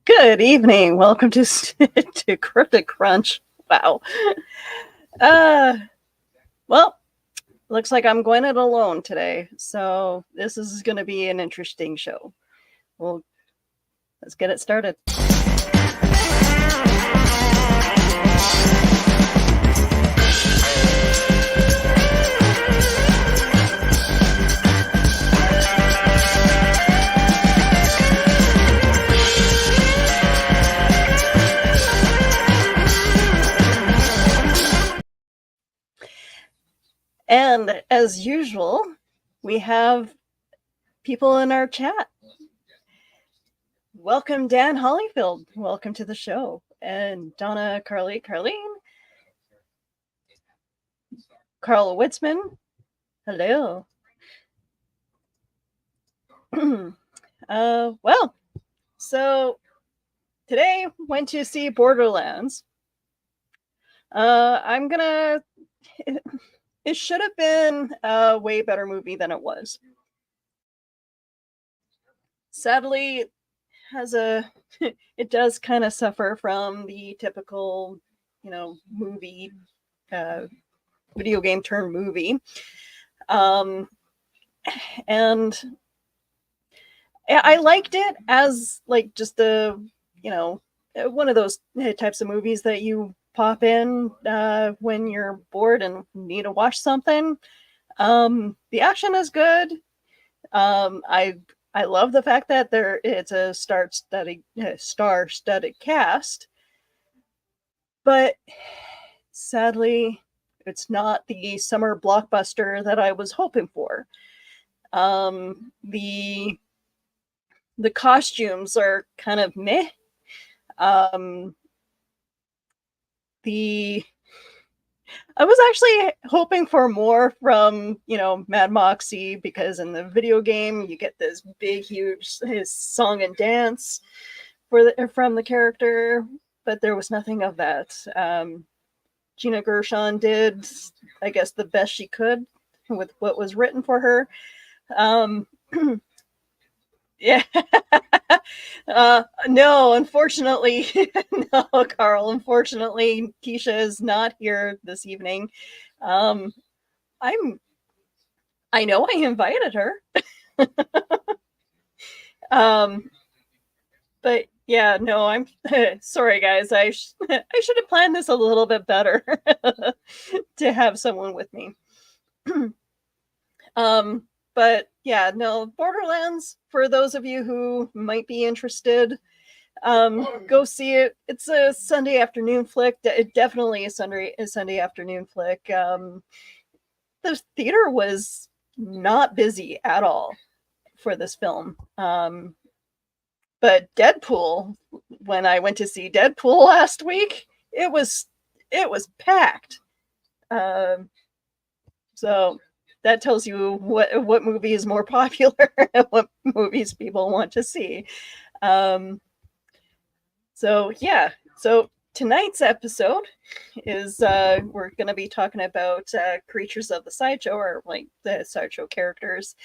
Good evening. Welcome to to Cryptic Crunch. Wow. Uh, well, looks like I'm going it alone today, so this is going to be an interesting show. Well, let's get it started. And as usual, we have people in our chat. Welcome, Dan Hollyfield. Welcome to the show. And Donna Carlene, Carl Witzman. Hello. Well, so today went to see Borderlands. I'm gonna. It should have been a way better movie than it was. Sadly, has a it does kind of suffer from the typical, movie, video game turn movie, and I liked it as like just one of those types of movies that you pop in when you're bored and need to watch something. The action is good. I love the fact that it's a star-studded cast, but sadly, it's not the summer blockbuster that I was hoping for. The costumes are kind of meh. I was actually hoping for more from, Mad Moxie, because in the video game you get this big, huge his song and dance from the character, but there was nothing of that. Gina Gershon did, I guess, the best she could with what was written for her. Yeah. No, unfortunately, no, Carl. Unfortunately, Keisha is not here this evening. I know I invited her. But yeah, no, I'm sorry, guys. I should have planned this a little bit better to have someone with me. But yeah, no, Borderlands, for those of you who might be interested, go see it. It's a Sunday afternoon flick. Definitely a Sunday afternoon flick. The theater was not busy at all for this film. But Deadpool, when I went to see Deadpool last week, it was packed. So that tells you what movie is more popular and what movies people want to see. So yeah, so tonight's episode is we're going to be talking about creatures of the Sideshow, or like the Sideshow characters.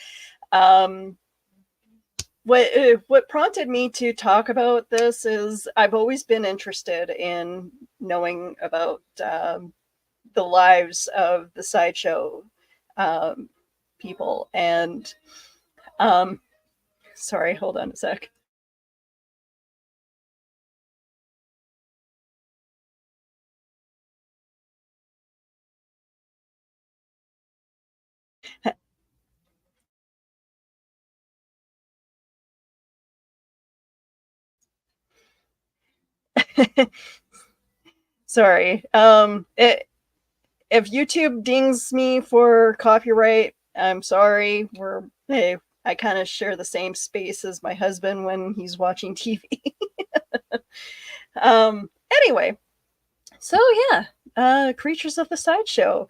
What prompted me to talk about this is I've always been interested in knowing about the lives of the Sideshow people. And sorry, hold on a sec. Sorry. If YouTube dings me for copyright, I'm sorry. I kind of share the same space as my husband when he's watching TV. Anyway, so yeah, creatures of the Sideshow.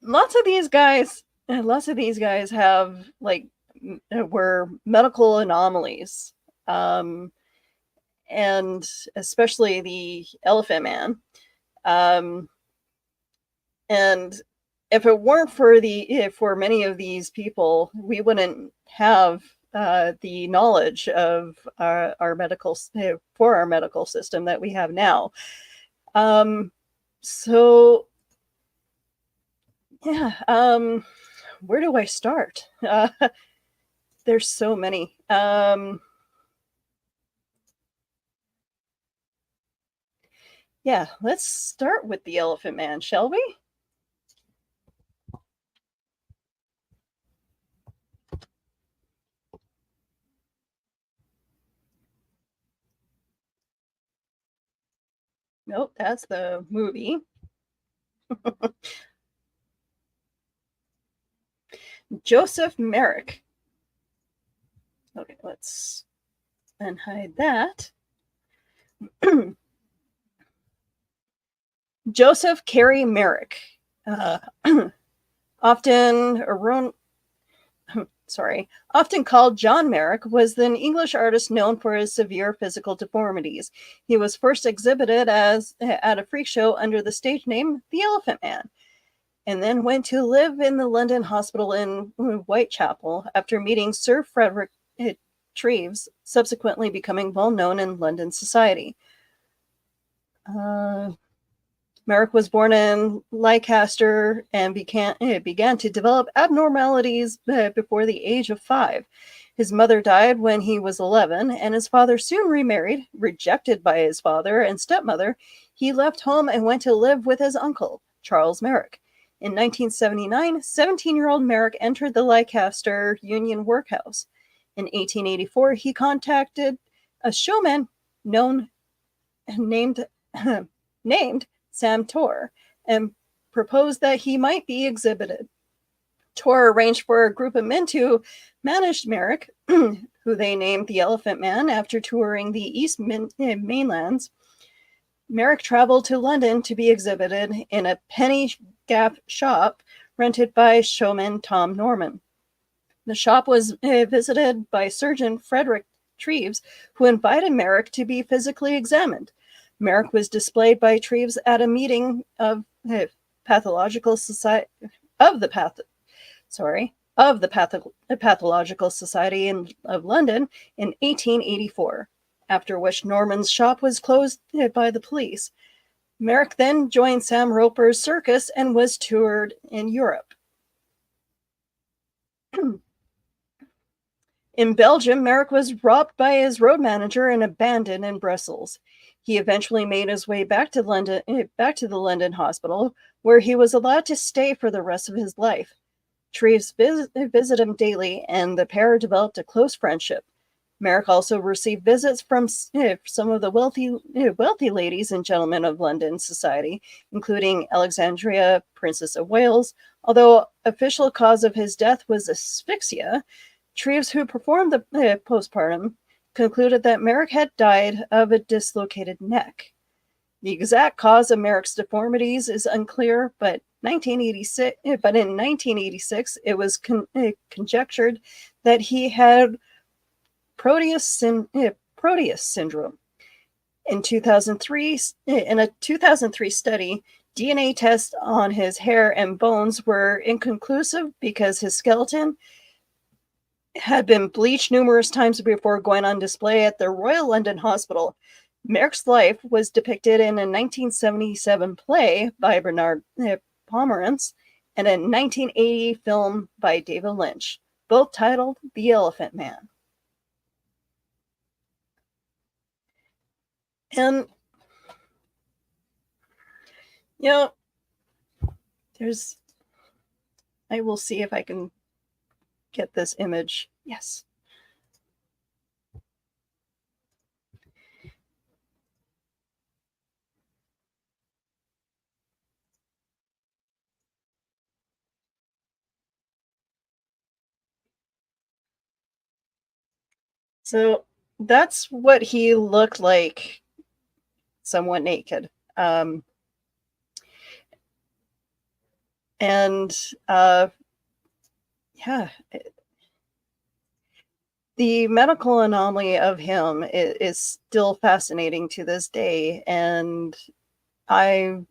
Lots of these guys have were medical anomalies. And especially the Elephant Man. And if it weren't for for many of these people, we wouldn't have the knowledge of our medical for our medical system that we have now. So yeah, where do I start? There's so many. Yeah, let's start with the Elephant Man, shall we? Nope, that's the movie. Joseph Merrick. Okay, let's unhide that. Joseph Carey Merrick, uh, often often called John Merrick, was an English artist known for his severe physical deformities. He was first exhibited at a freak show under the stage name The Elephant Man, and then went to live in the London Hospital in Whitechapel after meeting Sir Frederick Treves, subsequently becoming well known in London society. Merrick was born in Leicester and began to develop abnormalities before the age of 5. His mother died when he was 11, and his father soon remarried. Rejected by his father and stepmother, he left home and went to live with his uncle, Charles Merrick. In 1979, 17-year-old Merrick entered the Leicester Union Workhouse. In 1884, he contacted a showman named Sam Torr and proposed that he might be exhibited. Torr arranged for a group of men to manage Merrick, who they named the Elephant Man after touring the East Mainlands. Merrick traveled to London to be exhibited in a penny gap shop rented by showman Tom Norman. The shop was visited by Surgeon Frederick Treves, who invited Merrick to be physically examined. Merrick was displayed by Treves at a meeting of Pathological Society of the Pathological Society of London in 1884, after which Norman's shop was closed by the police. Merrick then joined Sam Roper's Circus and was toured in Europe. In Belgium, Merrick was robbed by his road manager and abandoned in Brussels. He eventually made his way back to the London hospital, where he was allowed to stay for the rest of his life. Treves visited him daily, and the pair developed a close friendship. Merrick also received visits from some of the wealthy ladies and gentlemen of London society, including Alexandria, Princess of Wales. Although official cause of his death was asphyxia, Treves, who performed the postpartum, concluded that Merrick had died of a dislocated neck. The exact cause of Merrick's deformities is unclear, but in 1986, it was conjectured that he had Proteus syndrome. In a 2003 study, DNA tests on his hair and bones were inconclusive because his skeleton had been bleached numerous times before going on display at the Royal London Hospital. Merrick's life was depicted in a 1977 play by Bernard Pomerantz and a 1980 film by David Lynch, both titled The Elephant Man. And, I will see if I can get this image. Yes. So that's what he looked like, somewhat naked. The medical anomaly of him is still fascinating to this day, and I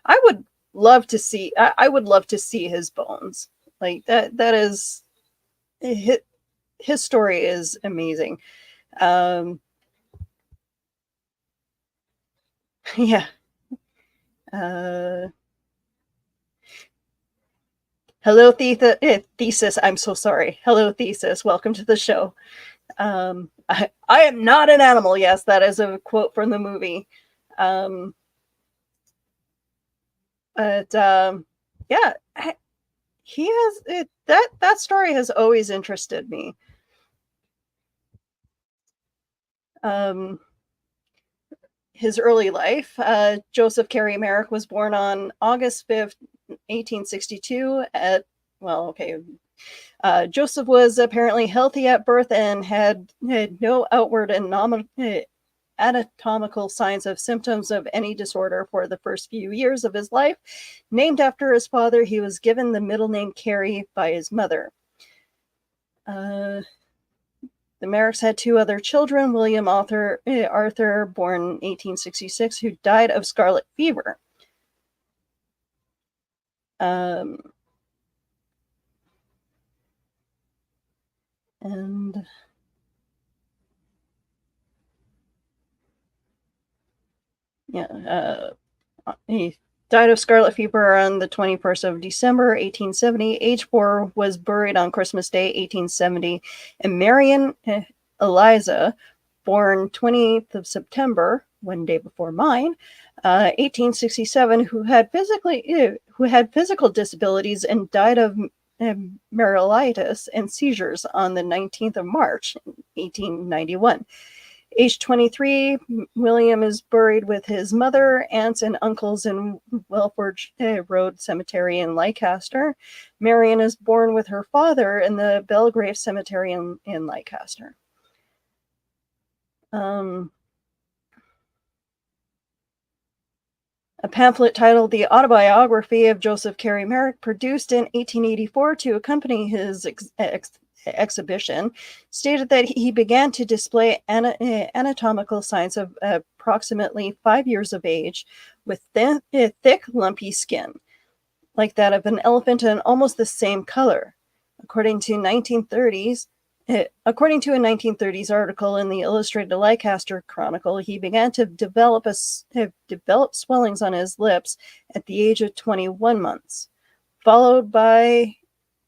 would love to see. I would love to see his bones. Like that is his story is amazing. Um, yeah. Uh, hello, Thesis. I'm so sorry. Hello, Thesis. Welcome to the show. I am not an animal. Yes, that is a quote from the movie. Um, but yeah, he has it. That story has always interested me. Um, his early life. Joseph Carey Merrick was born on August 5th, 1862 at, well, okay. Joseph was apparently healthy at birth and had no outward and anatomical signs of symptoms of any disorder for the first few years of his life. Named after his father, he was given the middle name Carey by his mother. The Merricks had two other children, William Arthur, born 1866, who died of scarlet fever. Um, and yeah, he died of scarlet fever on the 21st of December, 1870. Age 4 was buried on Christmas Day, 1870. And Marion Eliza, born 20th of September, one day before mine, 1867, who had physical disabilities and died of myelitis and seizures on the 19th of March, 1891. Age 23, William is buried with his mother, aunts, and uncles in Welford Road Cemetery in Leicester. Marion is born with her father in the Belgrave Cemetery in Leicester. A pamphlet titled The Autobiography of Joseph Carey Merrick, produced in 1884 to accompany his exhibition, stated that he began to display anatomical signs of approximately 5 years of age, with thick, lumpy skin, like that of an elephant and almost the same color. According to a 1930s article in the Illustrated Leicester Chronicle, he began to develop swellings on his lips at the age of 21 months, followed by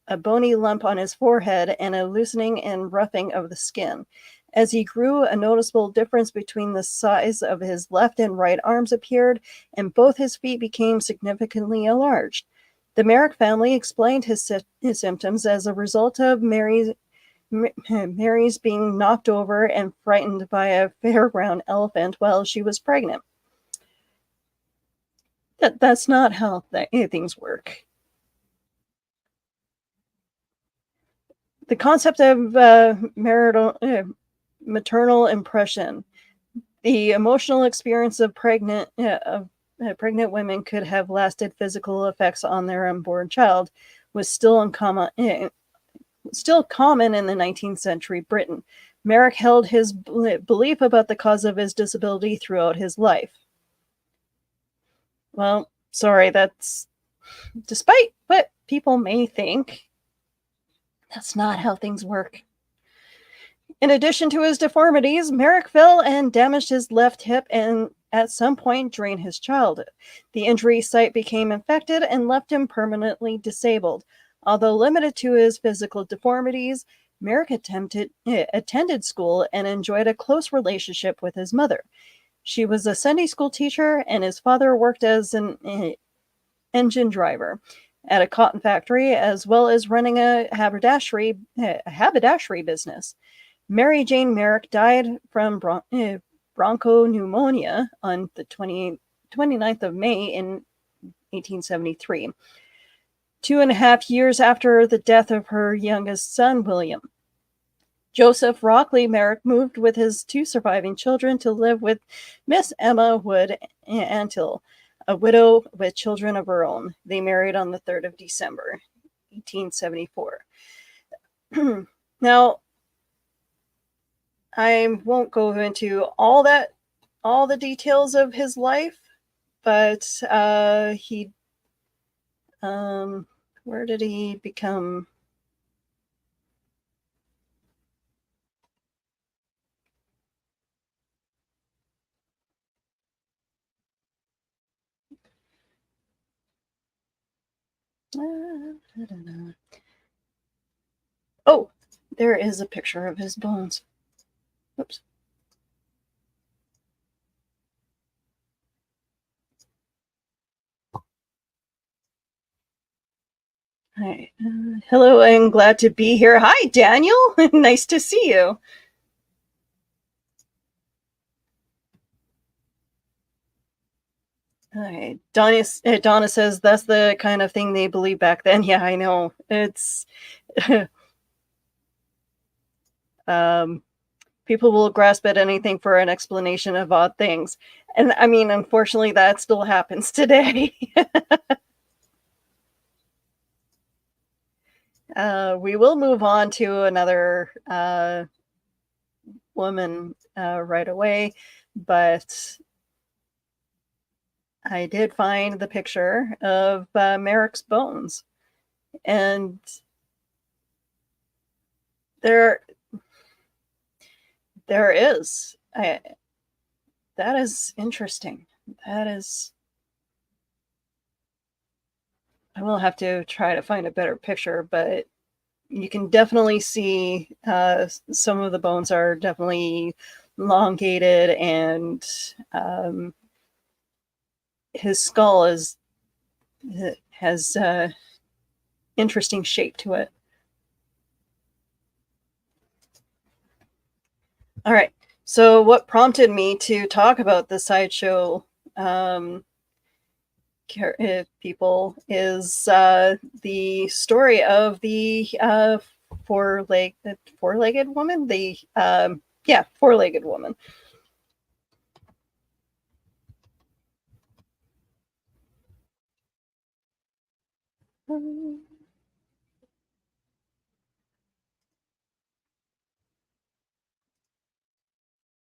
a bony lump on his forehead and a loosening and roughing of the skin. As he grew, a noticeable difference between the size of his left and right arms appeared, and both his feet became significantly enlarged. The Merrick family explained his symptoms as a result of Mary's being knocked over and frightened by a fairground elephant while she was pregnant. That's not how things work. The concept of maternal impression, the emotional experience of pregnant women could have lasted physical effects on their unborn child, was still common in the 19th century Britain. Merrick held his belief about the cause of his disability throughout his life. Well, sorry, that's despite what people may think, that's not how things work. In addition to his deformities, Merrick fell and damaged his left hip and at some point during his childhood. The injury site became infected and left him permanently disabled. Although limited to his physical deformities, Merrick attended school and enjoyed a close relationship with his mother. She was a Sunday school teacher, and his father worked as an engine driver at a cotton factory, as well as running a haberdashery business. Mary Jane Merrick died from bronchopneumonia on the 29th of May in 1873, 2.5 years after the death of her youngest son, William. Joseph Rockley Merrick moved with his two surviving children to live with Miss Emma Wood Antill, a widow with children of her own. They married on the 3rd of December, 1874. Now, I won't go into all the details of his life, but he Where did he become? Oh, there is a picture of his bones. Oops. Hi. Hello, I'm glad to be here. Hi, Daniel. Nice to see you. Hi. Donna says that's the kind of thing they believed back then. Yeah, I know. It's um, people will grasp at anything for an explanation of odd things. And I mean, unfortunately, that still happens today. We will move on to another woman right away, but I did find the picture of Merrick's bones, and there, there is. That is interesting. That is. I will have to try to find a better picture, but you can definitely see some of the bones are definitely elongated, and his skull has interesting shape to it. All right. So, what prompted me to talk about the sideshow people is the story of the four-legged woman. The four-legged woman.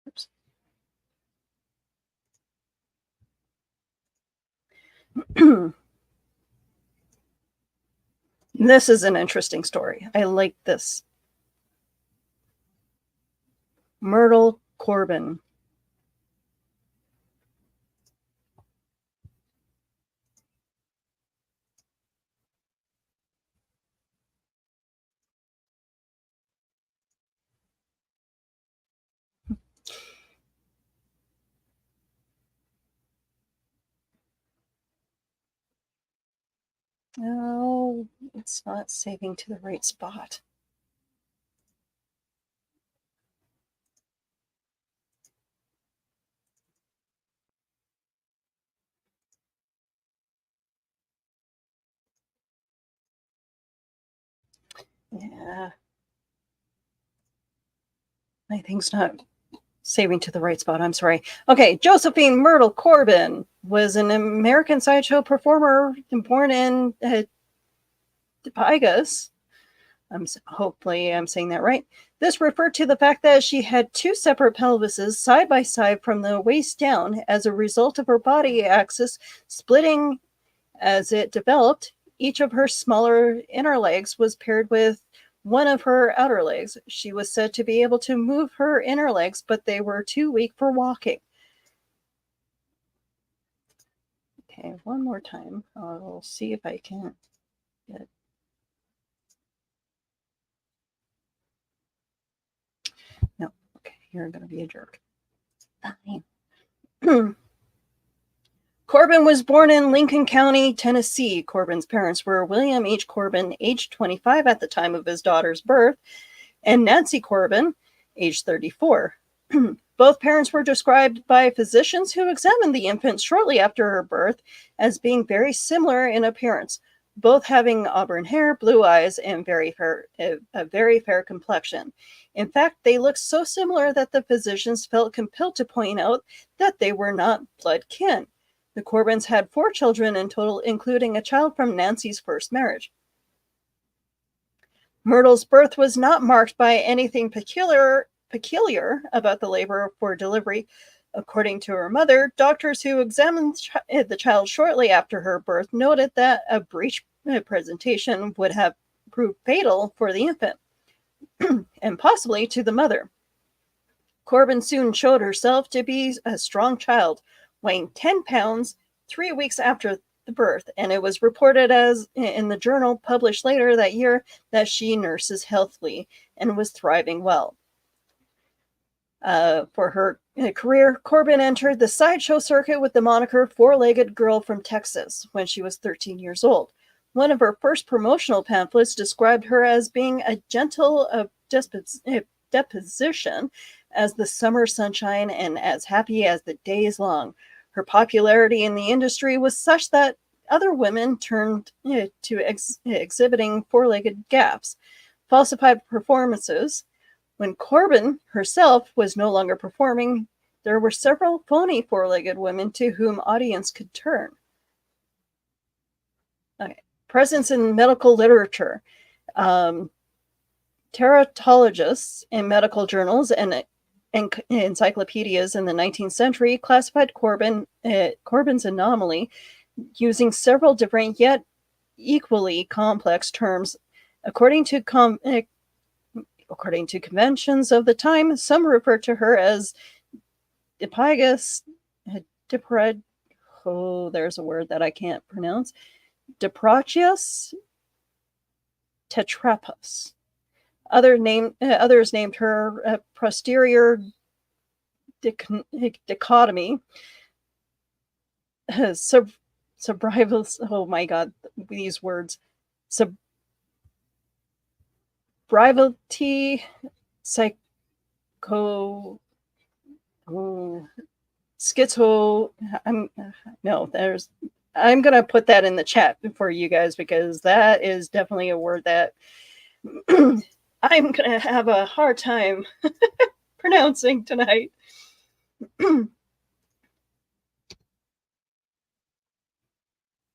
Oops. This is an interesting story. I like this. Myrtle Corbin. Oh, it's not saving to the right spot. Yeah. My thing's not saving to the right spot. I'm sorry. Okay, Josephine Myrtle Corbin was an American sideshow performer born in Depigas. Hopefully I'm saying that right. This referred to the fact that she had two separate pelvises side by side from the waist down as a result of her body axis splitting as it developed. Each of her smaller inner legs was paired with one of her outer legs. She was said to be able to move her inner legs, but they were too weak for walking. Okay, one more time. I'll see if I can get. No, okay, you're going to be a jerk. Fine. Corbin was born in Lincoln County, Tennessee. Corbin's parents were William H. Corbin, aged 25 at the time of his daughter's birth, and Nancy Corbin, aged 34. Both parents were described by physicians who examined the infant shortly after her birth as being very similar in appearance, both having auburn hair, blue eyes, and a very fair complexion. In fact, they looked so similar that the physicians felt compelled to point out that they were not blood kin. The Corbins had 4 children in total, including a child from Nancy's first marriage. Myrtle's birth was not marked by anything peculiar about the labor for delivery. According to her mother, doctors who examined the child shortly after her birth noted that a breech presentation would have proved fatal for the infant and possibly to the mother. Corbin soon showed herself to be a strong child, weighing 10 pounds 3 weeks after the birth, and it was reported as in the journal published later that year that she nurses healthily and was thriving well. For her career, Corbin entered the sideshow circuit with the moniker Four-Legged Girl from Texas when she was 13 years old. One of her first promotional pamphlets described her as being a gentle of deposition as the summer sunshine and as happy as the day is long. Her popularity in the industry was such that other women turned to exhibiting four-legged gaffs, falsified performances. When Corbin herself was no longer performing, there were several phony four-legged women to whom audience could turn. Okay. Presence in medical literature. Teratologists in medical journals and encyclopedias in the 19th century classified Corbin's anomaly using several different yet equally complex terms. According to conventions of the time, some refer to her as Dipagus, there's a word that I can't pronounce, Diprachius tetrapus. Others named her posterior dichotomy, oh my god, these words, sobriety, schizo. I'm gonna put that in the chat for you guys because that is definitely a word that I'm gonna have a hard time pronouncing tonight.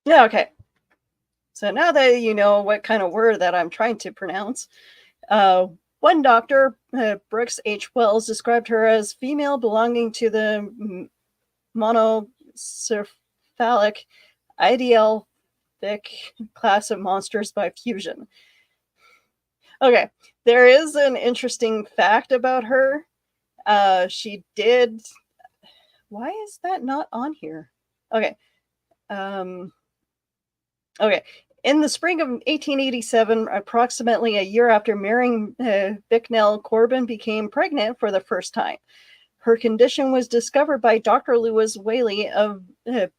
Yeah, okay. So now that you know what kind of word that I'm trying to pronounce, one doctor, Brooks H. Wells, described her as female belonging to the monocephalic idealfic class of monsters by fusion. Okay, there is an interesting fact about her. She did... Why is that not on here? Okay. Okay. In the spring of 1887, approximately a year after marrying Bicknell, Corbin became pregnant for the first time. Her condition was discovered by Dr. Lewis Whaley of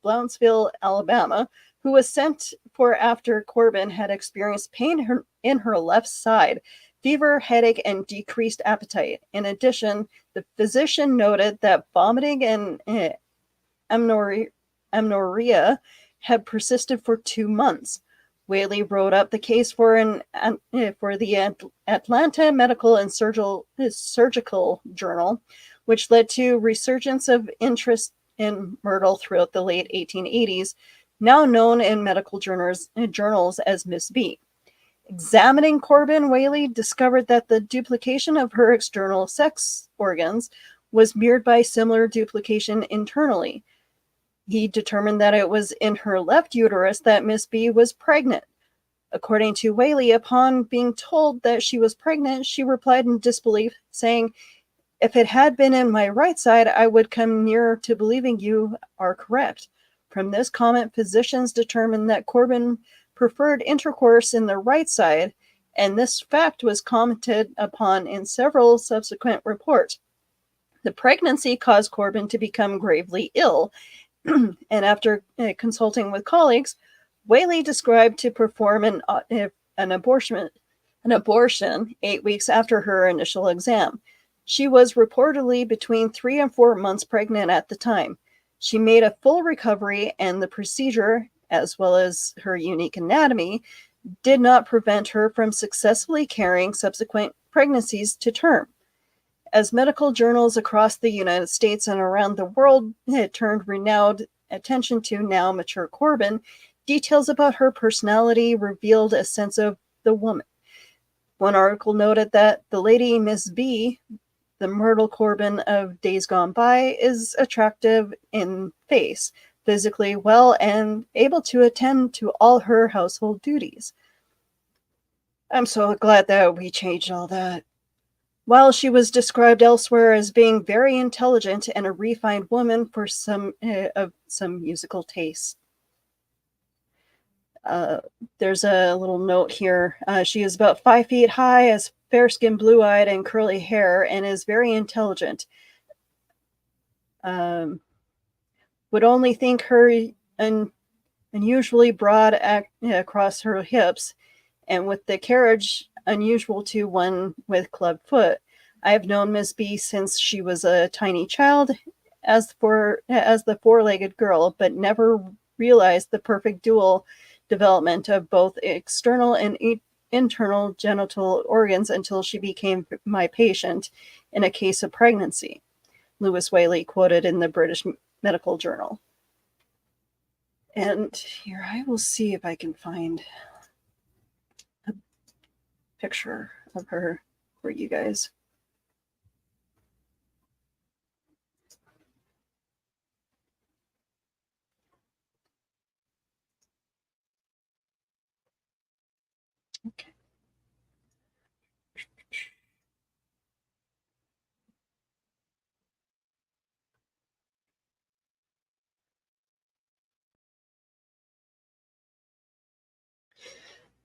Blount'sville, Alabama, who was sent for after Corbin had experienced pain in her left side, fever, headache, and decreased appetite. In addition, the physician noted that vomiting and amenorrhea had persisted for 2 months. Whaley wrote up the case for the Atlanta Medical and Surgical Journal, which led to resurgence of interest in Myrtle throughout the late 1880s, now known in medical journals as Miss B. Examining Corbin, Whaley discovered that the duplication of her external sex organs was mirrored by similar duplication internally. He determined that it was in her left uterus that Miss B was pregnant. According to Whaley, upon being told that she was pregnant, she replied in disbelief, saying, "If it had been in my right side, I would come nearer to believing you are correct." From this comment, physicians determined that Corbin preferred intercourse in the right side, and this fact was commented upon in several subsequent reports. The pregnancy caused Corbin to become gravely ill, and after consulting with colleagues, Whaley described to perform an abortion 8 weeks after her initial exam. She was reportedly between 3 and 4 months pregnant at the time. She made a full recovery, and the procedure, as well as her unique anatomy, did not prevent her from successfully carrying subsequent pregnancies to term. As medical journals across the United States and around the world had turned renewed attention to now mature Corbin, details about her personality revealed a sense of the woman. One article noted that the lady Miss B, the Myrtle Corbin of days gone by, is attractive in face, physically well and able to attend to all her household duties. I'm so glad that we changed all that. While she was described elsewhere as being very intelligent and a refined woman for some musical tastes. Uh, there's a little note here. She is about 5 feet high, has fair skin, blue eyed, and curly hair, and is very intelligent. Um, would only think her unusually broad across her hips, and with the carriage unusual to one with clubbed foot. I have known Miss B since she was a tiny child as the four-legged girl, but never realized the perfect dual development of both external and internal genital organs until she became my patient in a case of pregnancy. Lewis Whaley quoted in the British Medical Journal. And here, I will see if I can find a picture of her for you guys. Okay.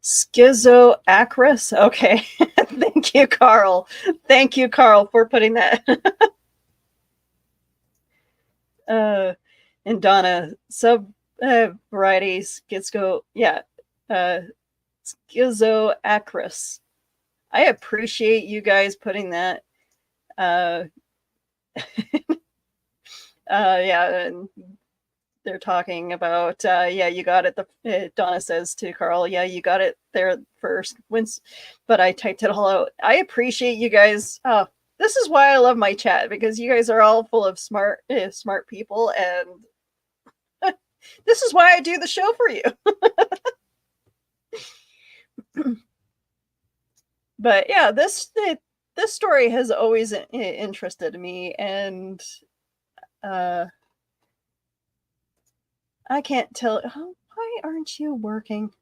Schizoacris. Okay. Thank you, Carl. Thank you, Carl, for putting that. And Donna, sub varieties, schizo, yeah, schizoacris. I appreciate you guys putting that. Yeah, and they're talking about, yeah, you got it. Donna says to Carl, yeah, you got it there first. But I typed it all out. I appreciate you guys. This is why I love my chat, because you guys are all full of smart people, and this is why I do the show for you. But yeah, this story has always interested me, and I can't tell. Oh, why aren't you working?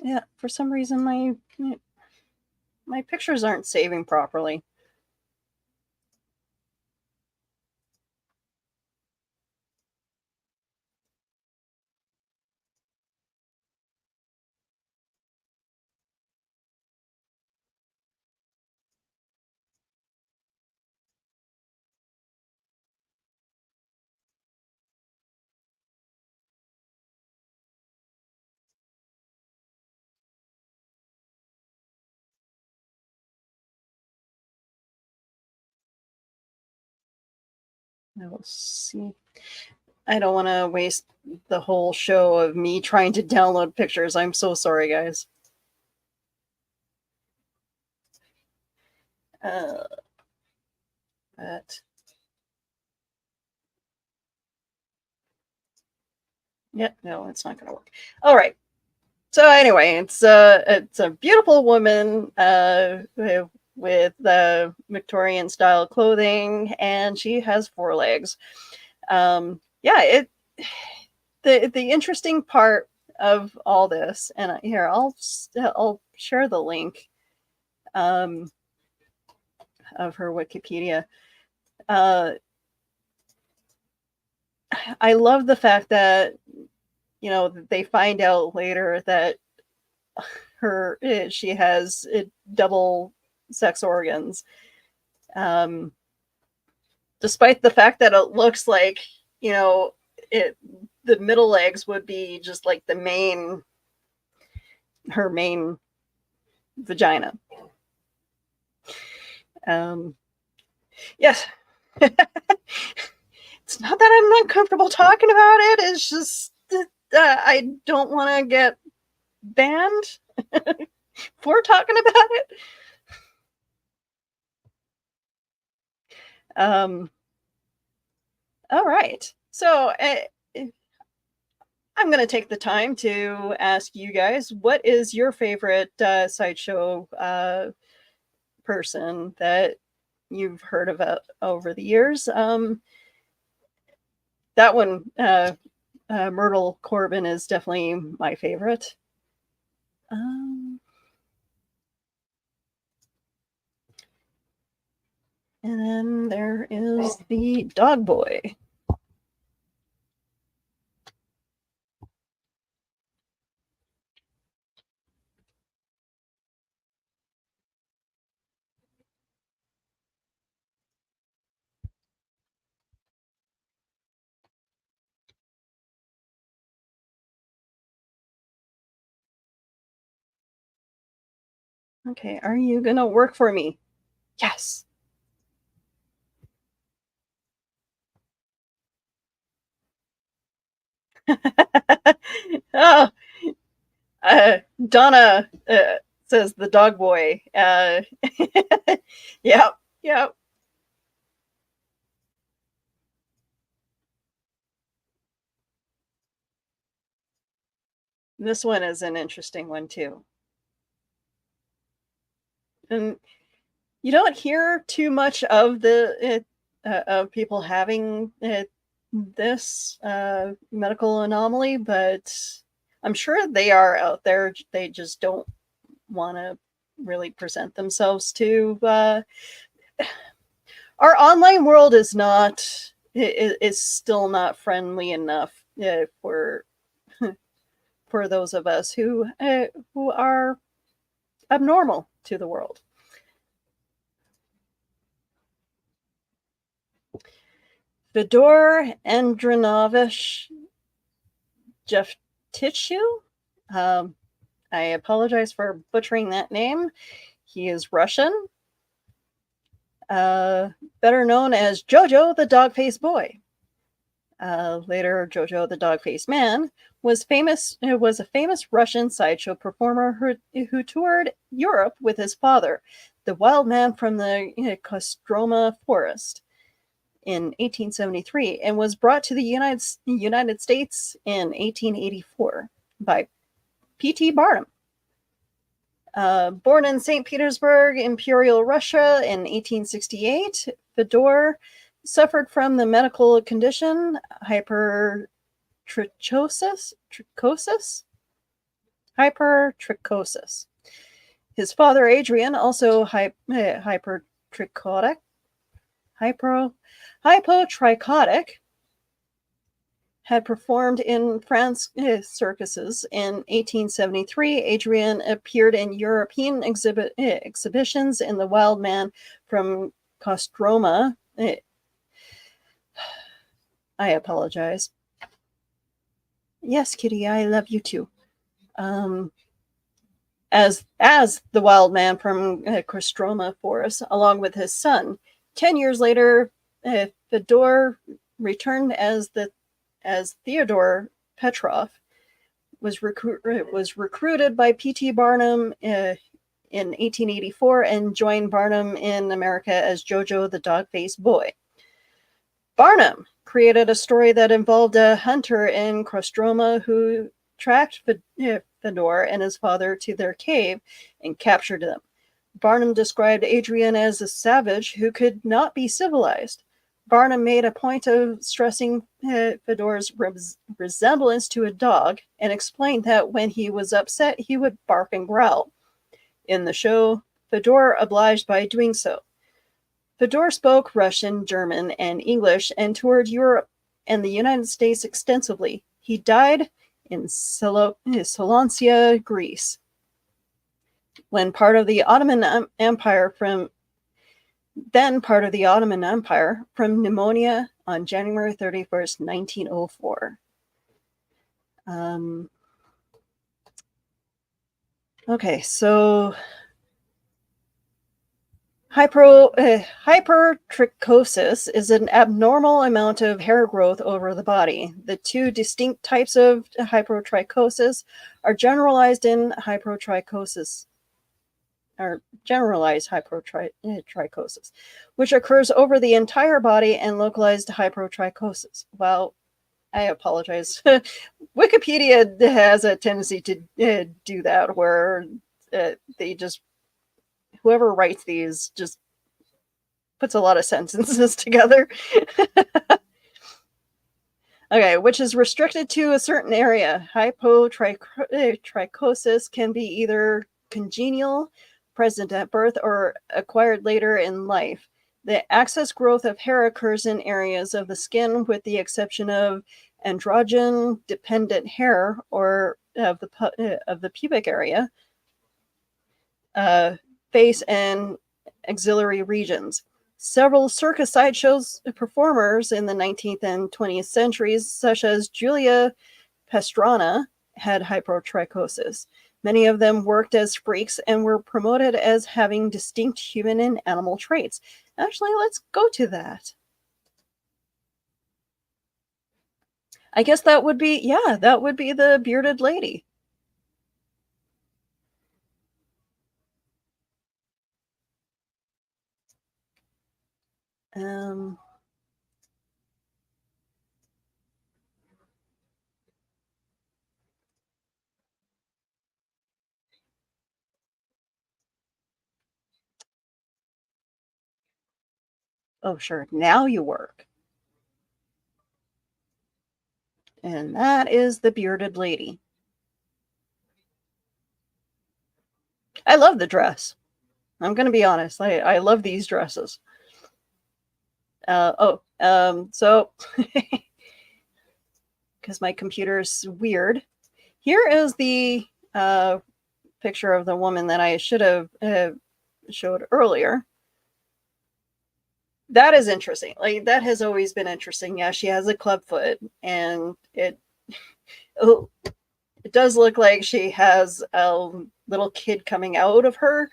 Yeah, for some reason my pictures aren't saving properly. I will see. I don't want to waste the whole show of me trying to download pictures. I'm so sorry, guys. But yeah, no, it's not gonna work. All right. So anyway, it's a beautiful woman with Victorian style clothing, and she has four legs. Yeah, the interesting part of all this, and here I'll share the link of her Wikipedia. I love the fact that they find out later that she has double sex organs, despite the fact that it looks like the middle legs would be just like her main vagina. Yes. It's not that I'm not comfortable talking about it. It's just I don't want to get banned for talking about it. All right. So I'm going to take the time to ask you guys, what is your favorite Sideshow person that you've heard about over the years. That one, Myrtle Corbin, is definitely my favorite. Um, and then there is the Dog Boy. Okay, are you gonna work for me? Yes. Oh, Donna says the Dog Boy. Yep, yep. This one is an interesting one too. And you don't hear too much of the of people having this medical anomaly, but I'm sure they are out there. They just don't want to really present themselves to. Our online world is not is still not friendly enough for those of us who are abnormal to the world. Fedor Andronovich Jevtichu. Um, I apologize for butchering that name. He is Russian, better known as Jojo the Dog-Faced Boy. Later, Jojo the Dog-Faced Man was a famous Russian sideshow performer who toured Europe with his father, the wild man from the Kostroma forest, in 1873, and was brought to the United States in 1884 by P.T. Barnum. Born in St. Petersburg, Imperial Russia in 1868, Fedor suffered from the medical condition hypertrichosis. Hypertrichosis. His father, Adrian, also hypertrichotic, hypotrichotic, had performed in France circuses. In 1873, Adrian appeared in European exhibitions in The Wild Man from Kostroma. I apologize. Yes, Kitty, I love you too. As the wild man from Kostroma forest, along with his son. 10 years later, Fedor returned as Theodore Petrov, was recruited by P.T. Barnum in 1884 and joined Barnum in America as Jojo the Dog-Faced Boy. Barnum created a story that involved a hunter in Kostroma who tracked Fedor and his father to their cave and captured them. Barnum described Adrian as a savage who could not be civilized. Barnum made a point of stressing Fedor's resemblance to a dog and explained that when he was upset, he would bark and growl. In the show, Fedor obliged by doing so. Fedor spoke Russian, German, and English and toured Europe and the United States extensively. He died in Saloncia, Greece, when part of the Ottoman Empire from pneumonia on January 31st, 1904. Okay, so hypertrichosis is an abnormal amount of hair growth over the body. The two distinct types of hypertrichosis are generalized hypertrichosis, which occurs over the entire body, and localized hypertrichosis. Well, I apologize. Wikipedia has a tendency to do that, where they just whoever writes these just puts a lot of sentences together. Okay, which is restricted to a certain area. Hypotrichosis can be either congenital, present at birth, or acquired later in life. The excess growth of hair occurs in areas of the skin, with the exception of androgen-dependent hair or of the pubic area, face, and axillary regions. Several circus sideshows performers in the 19th and 20th centuries, such as Julia Pastrana, had hypertrichosis. Many of them worked as freaks and were promoted as having distinct human and animal traits. Actually, let's go to that. I guess that would be, yeah, that would be the bearded lady. Oh, sure. Now you work. And that is the bearded lady. I love the dress. I'm going to be honest. I love these dresses. So because my computer is weird. Here is the picture of the woman that I should have showed earlier. That is interesting. Like, that has always been interesting. Yeah, she has a club foot, and it does look like she has a little kid coming out of her,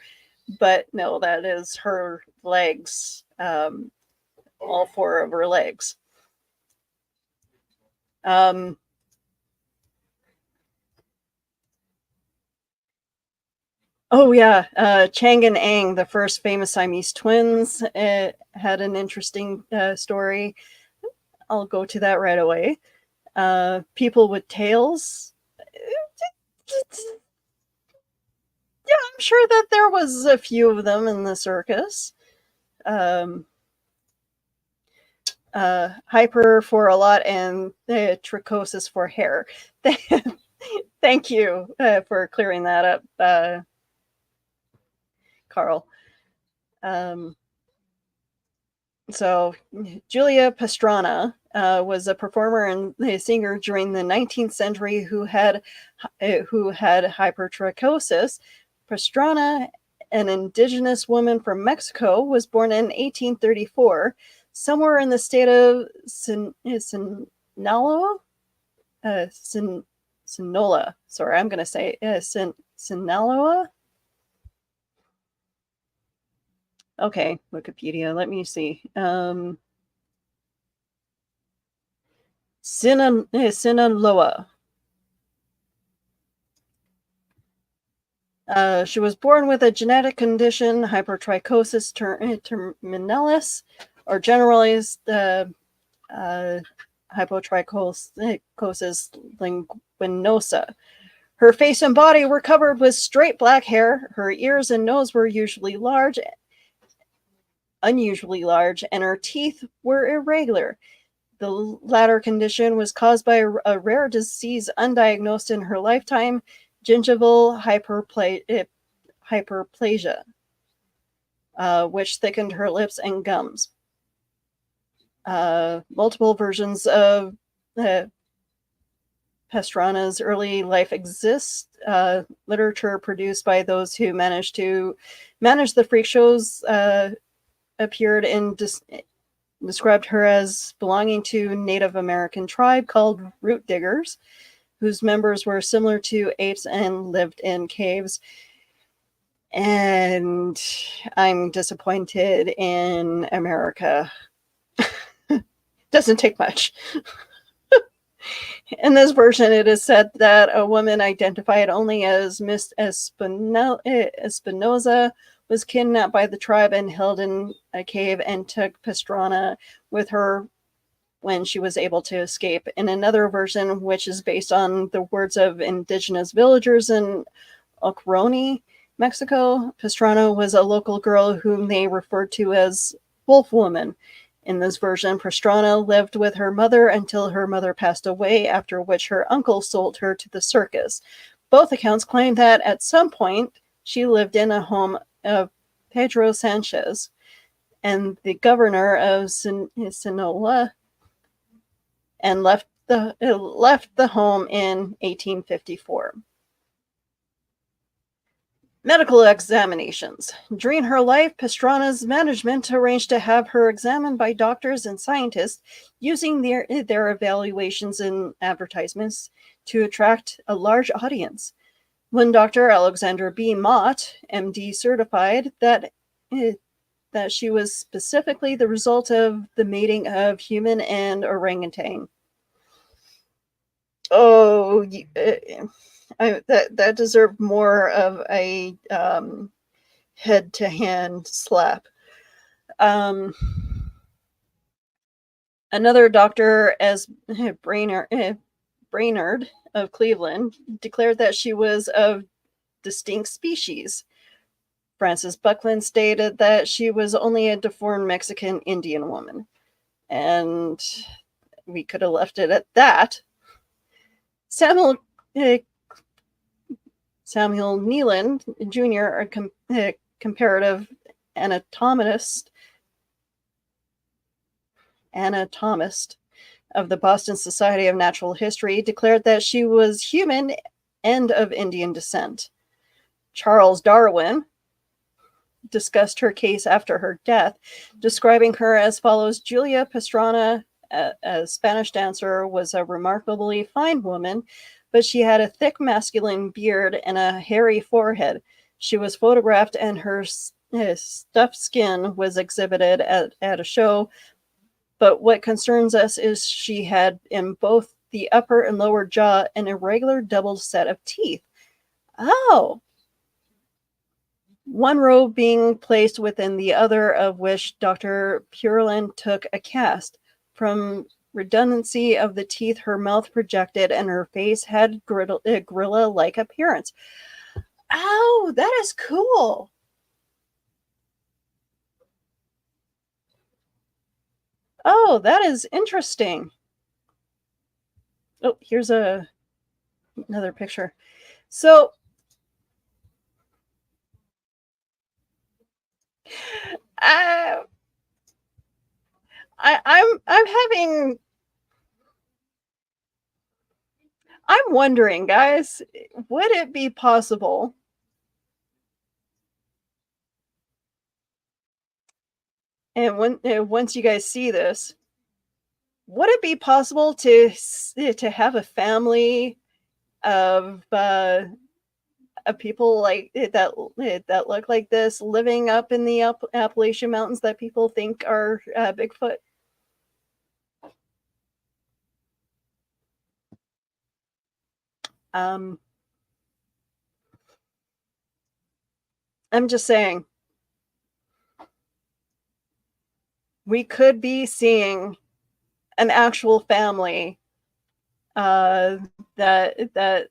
but no, that is her legs, all four of her legs. Oh yeah, Chang and Ang, the first famous Siamese twins, had an interesting story. I'll go to that right away. People with tails. Yeah, I'm sure that there was a few of them in the circus. Hyper for a lot, and trichosis for hair. Thank you for clearing that up, Carl. So Julia Pastrana was a performer and a singer during the 19th century who had hypertrichosis. Pastrana, an indigenous woman from Mexico, was born in 1834 somewhere in the state of Sinaloa. Sinaloa. Sorry, I'm going to say Sinaloa. Okay, Wikipedia. Let me see. Sinaloa. She was born with a genetic condition, hypertrichosis terminalis, or generalized hypotrichosis linguinosa. Her face and body were covered with straight black hair. Her ears and nose were unusually large, and her teeth were irregular. The latter condition was caused by a rare disease undiagnosed in her lifetime, gingival hyperplasia, which thickened her lips and gums. Multiple versions of Pastrana's early life exist. Literature produced by those who managed to manage the freak shows appeared and described her as belonging to a Native American tribe called Root Diggers, whose members were similar to apes and lived in caves. And I'm disappointed in America. Doesn't take much. In this version, it is said that a woman identified only as Miss Espinoza was kidnapped by the tribe and held in a cave and took Pastrana with her when she was able to escape. In another version, which is based on the words of indigenous villagers in Okroni, Mexico. Pastrana was a local girl whom they referred to as Wolf Woman. In this version, Pastrana lived with her mother until her mother passed away, after which her uncle sold her to the circus. Both accounts claim that at some point she lived in a home of Pedro Sanchez and the governor of Sinaloa, and left the home in 1854. Medical examinations. During her life, Pastrana's management arranged to have her examined by doctors and scientists using their evaluations and advertisements to attract a large audience. When Dr. Alexander B. Mott, MD, certified that she was specifically the result of the mating of human and orangutan. Oh, that deserved more of a head-to-hand slap. Another doctor, as Brainerd of Cleveland, declared that she was of distinct species. Frances Buckland stated that she was only a deformed Mexican Indian woman. And we could have left it at that. Samuel Neeland Jr., a comparative anatomist of the Boston Society of Natural History, declared that she was human and of Indian descent. Charles Darwin discussed her case after her death, describing her as follows: Julia Pastrana, a Spanish dancer, was a remarkably fine woman, but she had a thick masculine beard and a hairy forehead. She was photographed and her stuffed skin was exhibited at a show, but what concerns us is she had in both the upper and lower jaw an irregular double set of teeth. Oh! One row being placed within the other, of which Dr. Purland took a cast. From redundancy of the teeth, her mouth projected and her face had gorilla-like appearance. Oh, that is cool. Oh, that is interesting. Oh, here's another picture. So I'm wondering, guys, would it be possible? And once you guys see this, would it be possible to have a family of people like that look like this living up in the Appalachian Mountains that people think are Bigfoot? I'm just saying, we could be seeing an actual family that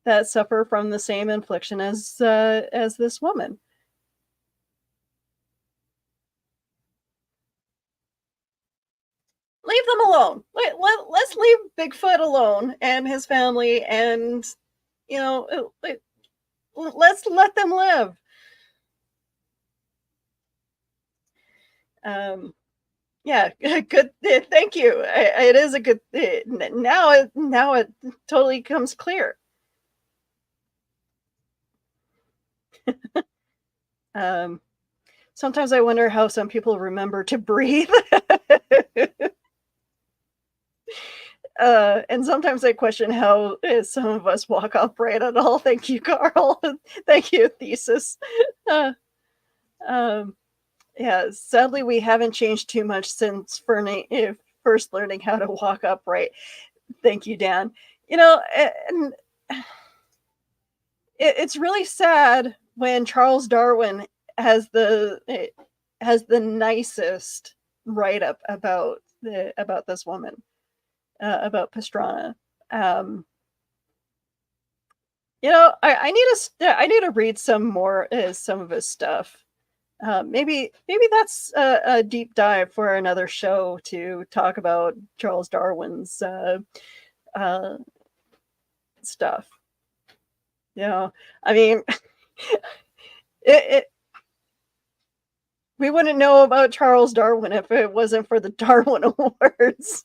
that suffer from the same infliction as this woman. Leave them alone. Let's leave Bigfoot alone and his family, and let's let them live. Yeah, good. Thank you. It is a good. Now it totally comes clear. Sometimes I wonder how some people remember to breathe. And sometimes I question how some of us walk upright at all. Thank you, Carl. Thank you, Thesis. Yeah, sadly, we haven't changed too much since first learning how to walk upright. Thank you, Dan. And it's really sad when Charles Darwin has the nicest write-up about this woman, about Pastrana. I need to read some more some of his stuff. Maybe that's a deep dive for another show to talk about Charles Darwin's uh, stuff. I mean, it we wouldn't know about Charles Darwin if it wasn't for the Darwin Awards.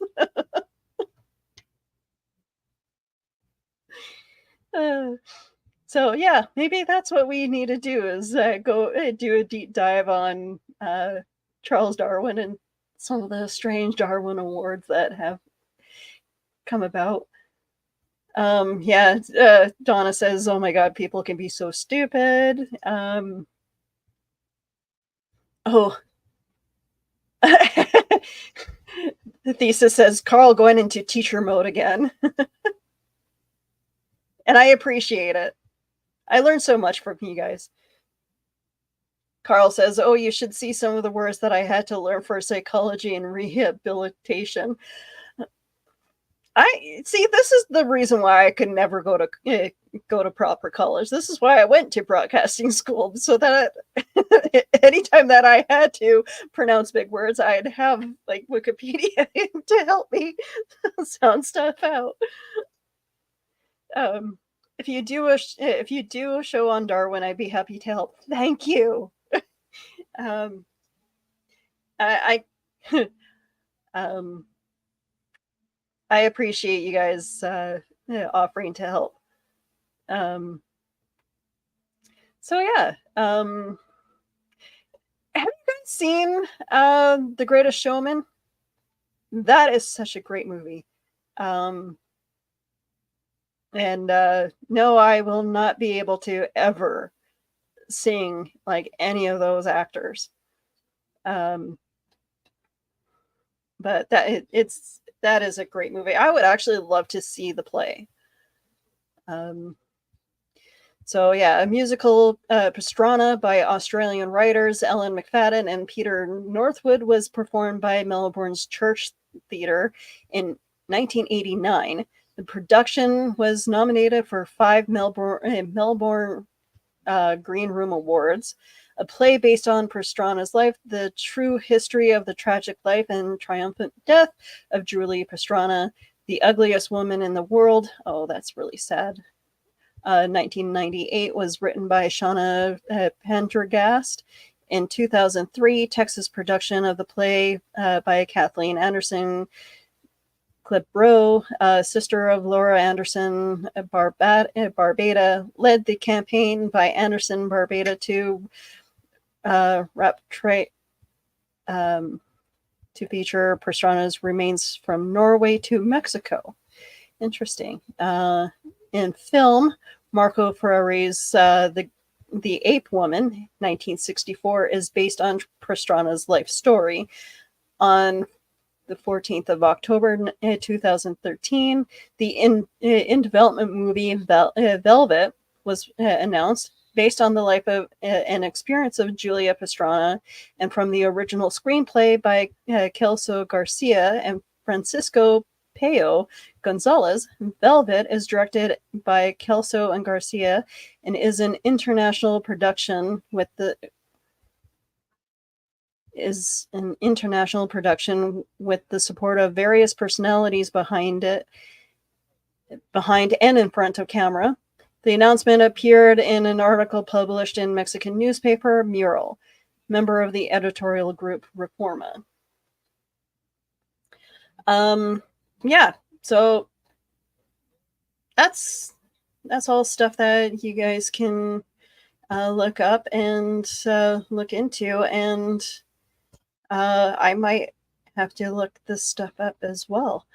uh, so yeah, maybe that's what we need to do is go do a deep dive on Charles Darwin and some of the strange Darwin Awards that have come about. Yeah, Donna says, "Oh my God, people can be so stupid." Oh, the thesis says Carl going into teacher mode again, and I appreciate it. I learned so much from you guys. Carl says, "Oh, you should see some of the words that I had to learn for psychology and rehabilitation." I see. This is the reason why I could never go to proper college. This is why I went to broadcasting school, so that anytime that I had to pronounce big words, I'd have like Wikipedia to help me sound stuff out. If you do a show on Darwin, I'd be happy to help. Thank you. Um, I um, I appreciate you guys offering to help. So yeah, have you guys seen The Greatest Showman? That is such a great movie. And no, I will not be able to ever sing like any of those actors. But that is a great movie. I would actually love to see the play. So yeah, a musical Pastrana by Australian writers Ellen McFadden and Peter Northwood was performed by Melbourne's Church Theatre in 1989. The production was nominated for 5 Melbourne Green Room Awards. A play based on Pastrana's life, the true history of the tragic life and triumphant death of Julie Pastrana, the ugliest woman in the world. Oh, that's really sad. 1998 was written by Shauna Pendergast. In 2003, Texas production of the play by Kathleen Anderson Klebro, sister of Laura Anderson Barbada, led the campaign by Anderson Barbada to to feature Pastrana's remains from Norway to Mexico. Interesting. In film, Marco Ferreri's The Ape Woman, 1964, is based on Pastrana's life story. On the 14th of October 2013, the in development movie Velvet was announced, based on the life of and experience of Julia Pastrana, and from the original screenplay by Kelso Garcia and Francisco Payo Gonzalez. Velvet is directed by Kelso and Garcia and is an international production with the support of various personalities behind and in front of camera. The announcement appeared in an article published in Mexican newspaper Mural, member of the editorial group Reforma. Yeah, so that's all stuff that you guys can look up and look into, and I might have to look this stuff up as well.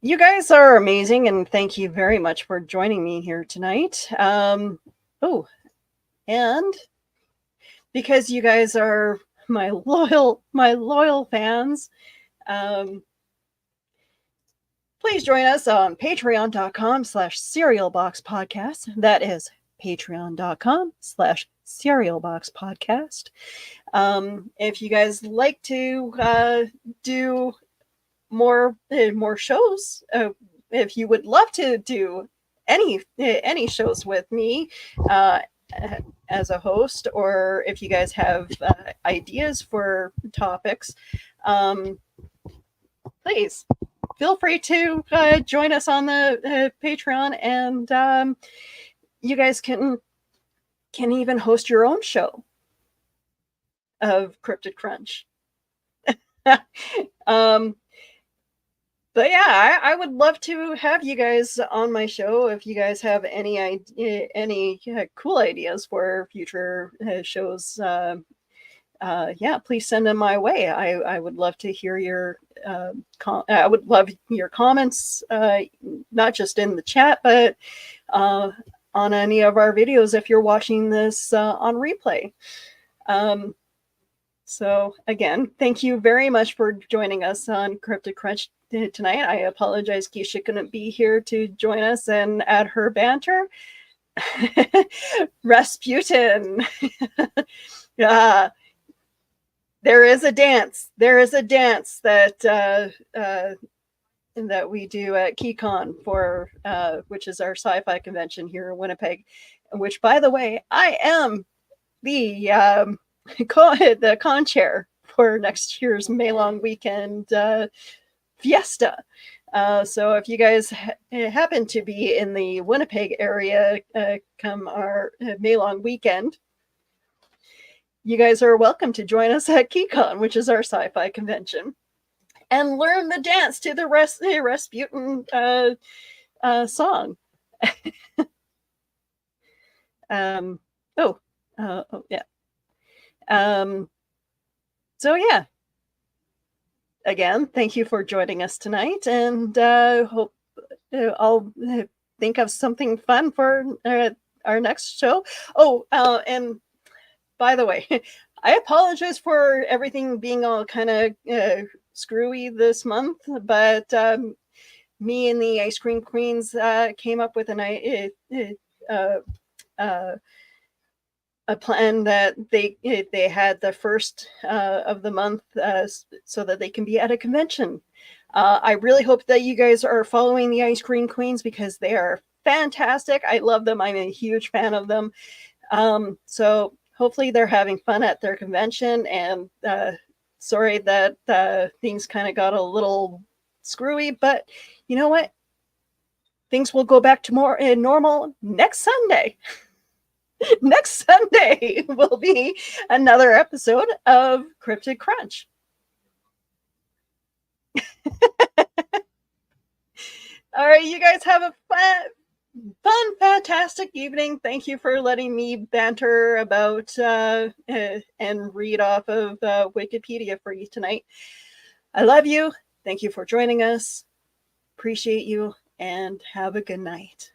You guys are amazing, and thank you very much for joining me here tonight. And because you guys are my loyal fans, please join us on patreon.com/serialboxpodcast. That is patreon.com/serialboxpodcast. Cereal Box Podcast. If you guys like to do more shows, if you would love to do any shows with me as a host, or if you guys have ideas for topics, please feel free to join us on the Patreon, and you guys can even host your own show of Cryptid Crunch. But yeah, I would love to have you guys on my show. If you guys have any cool ideas for future shows, yeah, please send them my way. I would love to hear your I would love your comments, not just in the chat, but on any of our videos if you're watching this on replay. So again, thank you very much for joining us on Cryptid Crunch tonight. I apologize Keisha couldn't be here to join us and add her banter. Rasputin. There is a dance. There is a dance that that we do at KeyCon for which is our sci-fi convention here in Winnipeg, which, by the way, I am the the con chair for next year's Maylong Weekend Fiesta. So if you guys happen to be in the Winnipeg area come our Maylong Weekend, you guys are welcome to join us at KeyCon, which is our sci-fi convention, and learn the dance to the Rasputin song. Yeah. So yeah, again, thank you for joining us tonight, and hope I'll think of something fun for our next show. And by the way, I apologize for everything being all kind of screwy this month, but me and the Ice Cream Queens came up with a plan that they had the first of the month so that they can be at a convention. I really hope that you guys are following the Ice Cream Queens because they are fantastic. I love them. I'm a huge fan of them. So hopefully they're having fun at their convention, and sorry that things kind of got a little screwy, but you know what? Things will go back to more normal next Sunday. Next Sunday will be another episode of Cryptid Crunch. All right, you guys have a fun, fantastic evening. Thank you for letting me banter about and read off of Wikipedia for you tonight. I love you. Thank you for joining us. Appreciate you, and have a good night.